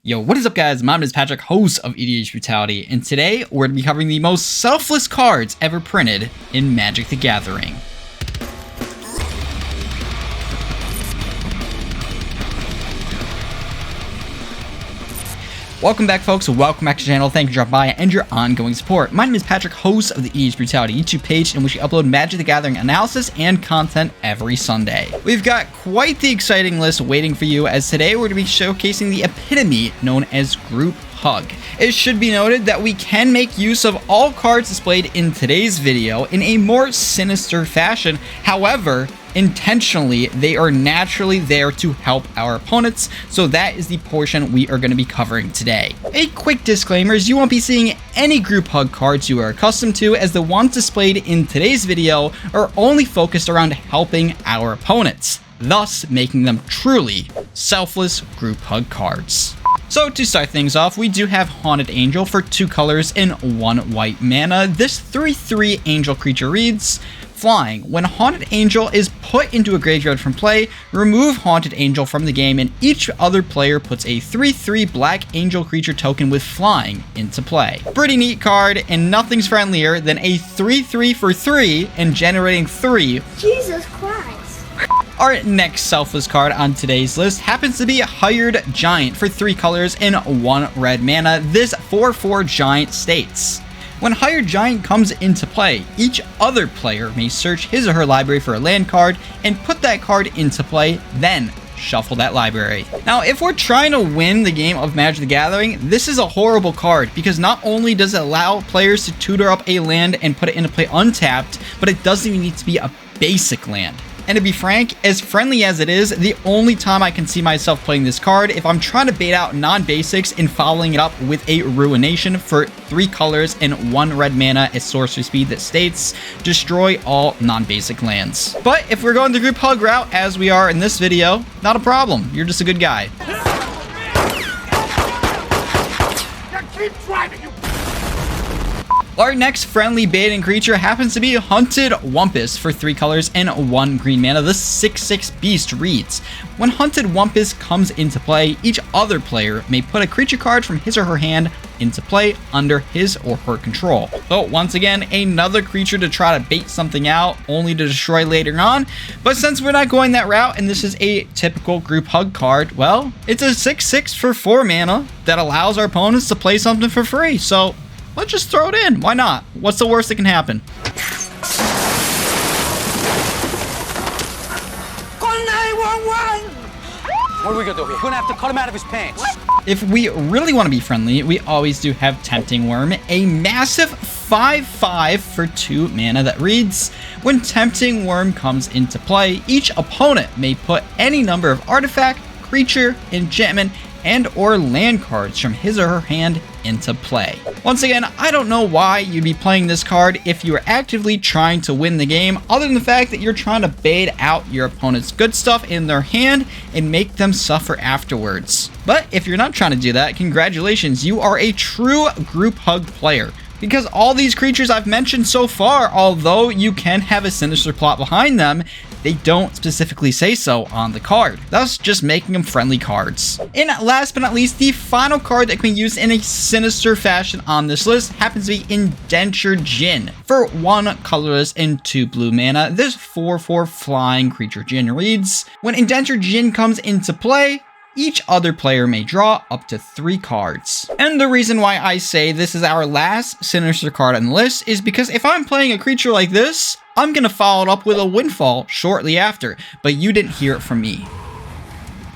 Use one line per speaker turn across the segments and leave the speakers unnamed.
Yo, what is up guys? My name is Patrick, host of EDH Brutality, and today we're going to be covering the most selfless cards ever printed in Magic the Gathering. Welcome back folks, welcome back to the channel, thank you for dropping by and your ongoing support. My name is Patrick, host of the EDH Brutality YouTube page in which we upload Magic the Gathering analysis and content every Sunday. We've got quite the exciting list waiting for you, as today we're going to be showcasing the epitome known as Group Hug. It should be noted that we can make use of all cards displayed in today's video in a more sinister fashion. However, intentionally, they are naturally there to help our opponents, so that is the portion we are going to be covering today. A quick disclaimer is you won't be seeing any Group Hug cards you are accustomed to, as the ones displayed in today's video are only focused around helping our opponents, thus making them truly selfless Group Hug cards. So to start things off, we do have Haunted Angel for 2 colors and 1 white mana. This 3/3 angel creature reads, flying. When Haunted Angel is put into a graveyard from play, remove Haunted Angel from the game, and each other player puts a 3/3 black angel creature token with flying into play. Pretty neat card, and nothing's friendlier than a 3/3 for 3 and generating 3.
Jesus Christ.
Our next selfless card on today's list happens to be Hired Giant for 3 colors and 1 red mana. This 4/4 giant states, when Hired Giant comes into play, each other player may search his or her library for a land card and put that card into play, then shuffle that library. Now, if we're trying to win the game of Magic the Gathering, this is a horrible card, because not only does it allow players to tutor up a land and put it into play untapped, but it doesn't even need to be a basic land. And to be frank, as friendly as it is, the only time I can see myself playing this card if I'm trying to bait out non-basics and following it up with a Ruination for 3 colors and 1 red mana at sorcery speed that states, destroy all non-basic lands. But if we're going the Group Hug route, as we are in this video, not a problem. You're just a good guy.
Keep driving, you.
Our next friendly baiting creature happens to be Hunted Wumpus for 3 colors and 1 green mana. The 6/6 beast reads, when Hunted Wumpus comes into play, each other player may put a creature card from his or her hand into play under his or her control. So once again, another creature to try to bait something out, only to destroy later on. But since we're not going that route, and this is a typical Group Hug card, well, it's a 6/6 for 4 mana that allows our opponents to play something for free. So let's just throw it in. Why not? What's the worst that can happen?
Call 911!
What are we gonna do here? We're gonna have to cut him out of his pants.
If we really want to be friendly, we always do have Tempting Worm, a massive 5/5 for 2 mana that reads, when Tempting Worm comes into play, each opponent may put any number of artifact, creature, enchantment, and or land cards from his or her hand into play. Once again, I don't know why you'd be playing this card if you are actively trying to win the game, other than the fact that you're trying to bait out your opponent's good stuff in their hand and make them suffer afterwards. But if you're not trying to do that, congratulations, you are a true Group Hug player. Because all these creatures I've mentioned so far, although you can have a sinister plot behind them, they don't specifically say so on the card, thus just making them friendly cards. And last but not least, the final card that can be used in a sinister fashion on this list happens to be Indentured Djinn for 1 colorless and 2 blue mana. This 4/4 flying creature Djinn reads, when Indentured Djinn comes into play, each other player may draw up to 3 cards. And the reason why I say this is our last sinister card on the list is because if I'm playing a creature like this, I'm gonna follow it up with a Windfall shortly after, but you didn't hear it from me.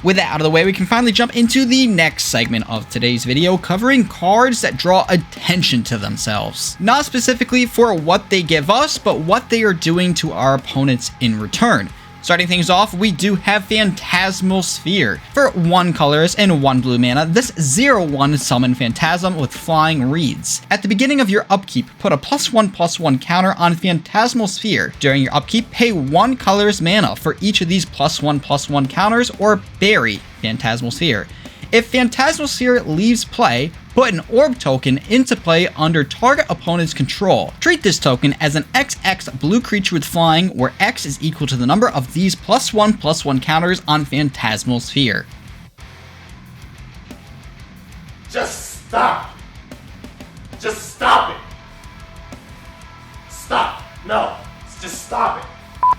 With that out of the way, we can finally jump into the next segment of today's video, covering cards that draw attention to themselves. Not specifically for what they give us, but what they are doing to our opponents in return. Starting things off, we do have Phantasmal Sphere for 1 colors and 1 blue mana. This 0/1 summon Phantasm with flying reads, at the beginning of your upkeep, put a +1/+1 counter on Phantasmal Sphere. During your upkeep, pay 1 color's mana for each of these +1/+1 counters or bury Phantasmal Sphere. If Phantasmal Sphere leaves play, put an orb token into play under target opponent's control. Treat this token as an XX blue creature with flying, where X is equal to the number of these +1/+1 counters on Phantasmal Sphere.
Just stop. Just stop it. Stop. No. Just stop it.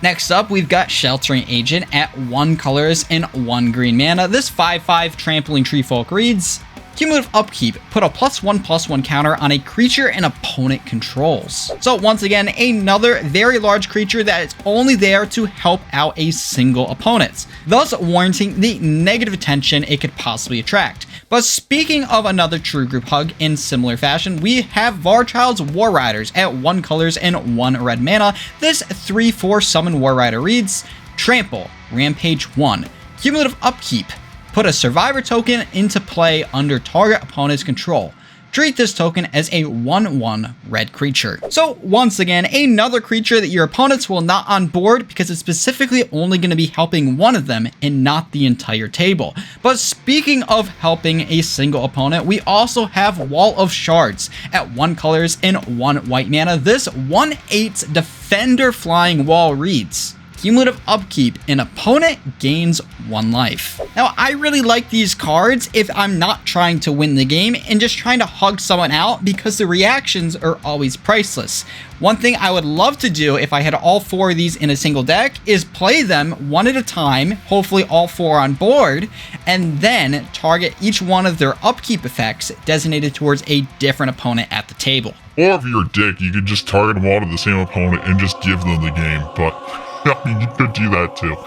Next up, we've got Sheltering Agent at 1 colors and 1 green mana. This 5/5 Trampling Treefolk reads, cumulative upkeep, put a +1/+1 counter on a creature an opponent controls. So once again, another very large creature that is only there to help out a single opponent, thus warranting the negative attention it could possibly attract. But speaking of another true group hug in similar fashion, we have Varchild's War Riders at 1 colors and 1 red mana. This 3/4 summon War Rider reads, trample, rampage 1, cumulative upkeep, put a survivor token into play under target opponent's control. Treat this token as a 1/1 red creature. So once again, another creature that your opponents will not onboard because it's specifically only going to be helping one of them and not the entire table. But speaking of helping a single opponent, we also have Wall of Shards at 1 colors and 1 white mana. This 1/8 Defender Flying Wall reads, cumulative upkeep, an opponent gains 1 life. Now, I really like these cards if I'm not trying to win the game and just trying to hug someone out because the reactions are always priceless. One thing I would love to do if I had all 4 of these in a single deck is play them one at a time, hopefully all 4 on board, and then target each one of their upkeep effects designated towards a different opponent at the table.
Or if you're a dick, you could just target them all to the same opponent and just give them the game, but I mean, you could do that too.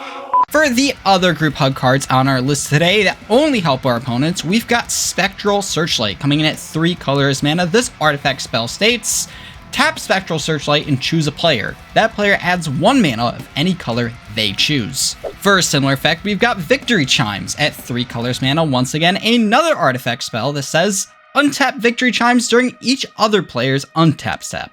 For the other group hug cards on our list today that only help our opponents, we've got Spectral Searchlight coming in at 3 colors mana. This artifact spell states, tap Spectral Searchlight and choose a player. That player adds 1 mana of any color they choose. For a similar effect, we've got Victory Chimes at 3 colors mana. Once again, another artifact spell that says, untap Victory Chimes during each other player's untap step.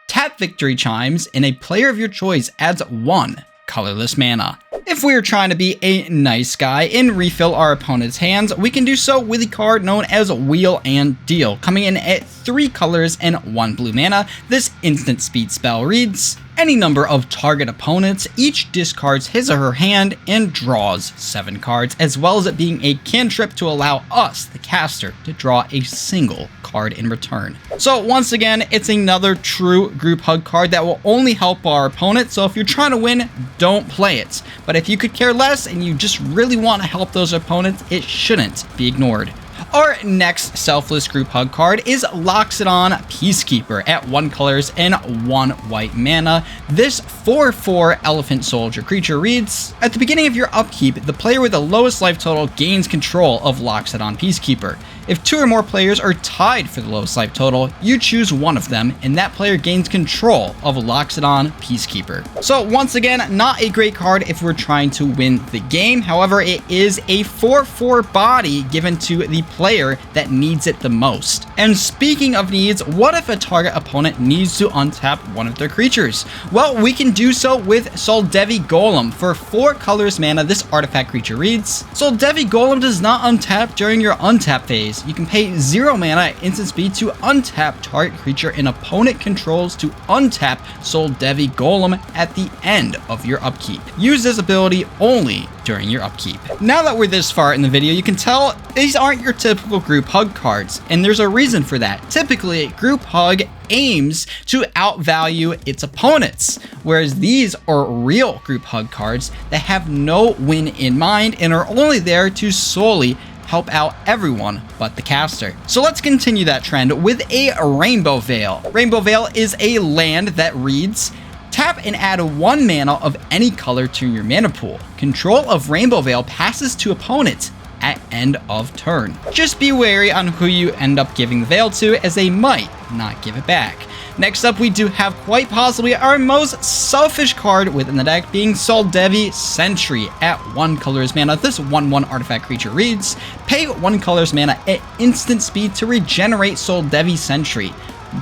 Tap Victory Chimes and a player of your choice adds 1 colorless mana. If we are trying to be a nice guy and refill our opponent's hands, we can do so with a card known as Wheel and Deal, coming in at 3 colors and 1 blue mana. This instant speed spell reads, any number of target opponents each discards his or her hand and draws 7 cards, as well as it being a cantrip to allow us, the caster, to draw a single card in return. So once again, it's another true group hug card that will only help our opponent, so if you're trying to win, don't play it. But if you could care less and you just really want to help those opponents, it shouldn't be ignored. Our next selfless group hug card is Loxodon Peacekeeper at 1 colors and 1 white mana. This 4/4 Elephant Soldier creature reads, at the beginning of your upkeep, the player with the lowest life total gains control of Loxodon Peacekeeper. If 2 or more players are tied for the lowest life total, you choose one of them, and that player gains control of Loxodon Peacekeeper. So once again, not a great card if we're trying to win the game. However, it is a 4/4 body given to the player that needs it the most. And speaking of needs, what if a target opponent needs to untap one of their creatures? Well, we can do so with Soldevi Golem. For 4 colors mana, this artifact creature reads, Soldevi Golem does not untap during your untap phase. You can pay 0 mana at instant speed to untap target creature an opponent controls to untap Soldevi Golem at the end of your upkeep. Use this ability only during your upkeep. Now that we're this far in the video, you can tell these aren't your typical group hug cards, and there's a reason for that. Typically, group hug aims to outvalue its opponents, whereas these are real group hug cards that have no win in mind and are only there to solely help out everyone but the caster. So let's continue that trend with a Rainbow Veil. Rainbow Veil is a land that reads, tap and add 1 mana of any color to your mana pool. Control of Rainbow Veil passes to opponents at end of turn. Just be wary on who you end up giving the Veil to, as they might not give it back. Next up, we do have quite possibly our most selfish card within the deck, being Soldevi Sentry at 1 colors mana. This 1/1 artifact creature reads, pay 1 colors mana at instant speed to regenerate Soldevi Sentry.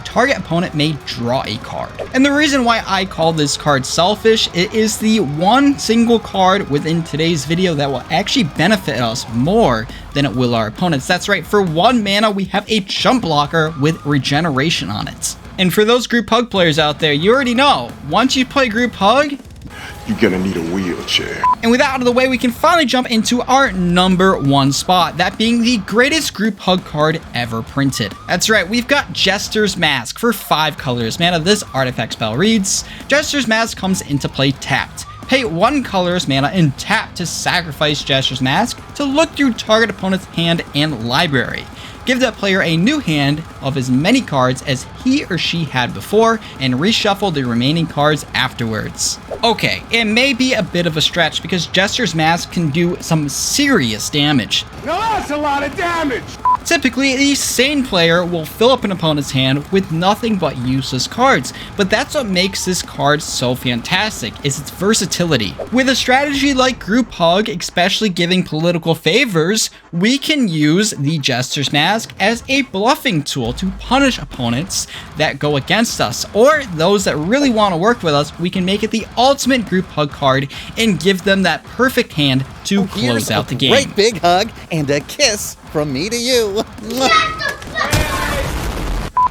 Target opponent may draw a card. And the reason why I call this card selfish, it is the one single card within today's video that will actually benefit us more than it will our opponents. That's right, for 1 mana, we have a jump blocker with regeneration on it. And for those group hug players out there, you already know, once you play group hug,
you're gonna need a wheelchair.
And with that out of the way, we can finally jump into our number 1 spot, that being the greatest group hug card ever printed. That's right, we've got Jester's Mask for 5 colors. Mana, this artifact spell reads, Jester's Mask comes into play tapped. Pay 1 colorless mana and tap to sacrifice Jester's Mask to look through target opponent's hand and library. Give that player a new hand of as many cards as he or she had before and reshuffle the remaining cards afterwards. Okay, it may be a bit of a stretch because Jester's Mask can do some serious damage.
Now that's a lot of damage.
Typically, the sane player will fill up an opponent's hand with nothing but useless cards, but that's what makes this card so fantastic, is its versatility. With a strategy like Group Hug, especially giving political favors, we can use the Jester's Mask as a bluffing tool to punish opponents that go against us, or those that really want to work with us, we can make it the ultimate Group Hug card and give them that perfect hand to close out the game.
Great big hug and a kiss from me to you.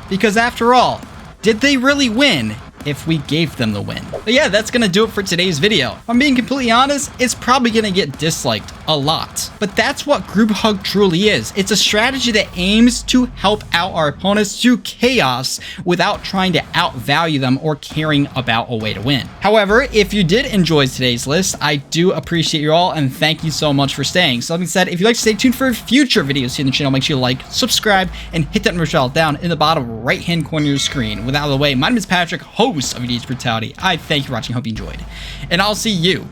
Because after all, did they really win if we gave them the win? But yeah, that's gonna do it for today's video. If I'm being completely honest, it's probably gonna get disliked a lot. But that's what Group Hug truly is. It's a strategy that aims to help out our opponents through chaos without trying to outvalue them or caring about a way to win. However, if you did enjoy today's list, I do appreciate you all and thank you so much for staying. So that being said, if you'd like to stay tuned for future videos here on the channel, make sure you like, subscribe, and hit that notification bell down in the bottom right-hand corner of your screen. With out of the way, my name is Patrick, host of EDH Brutality. I thank you for watching, hope you enjoyed, and I'll see you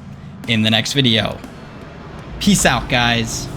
in the next video. Peace out, guys.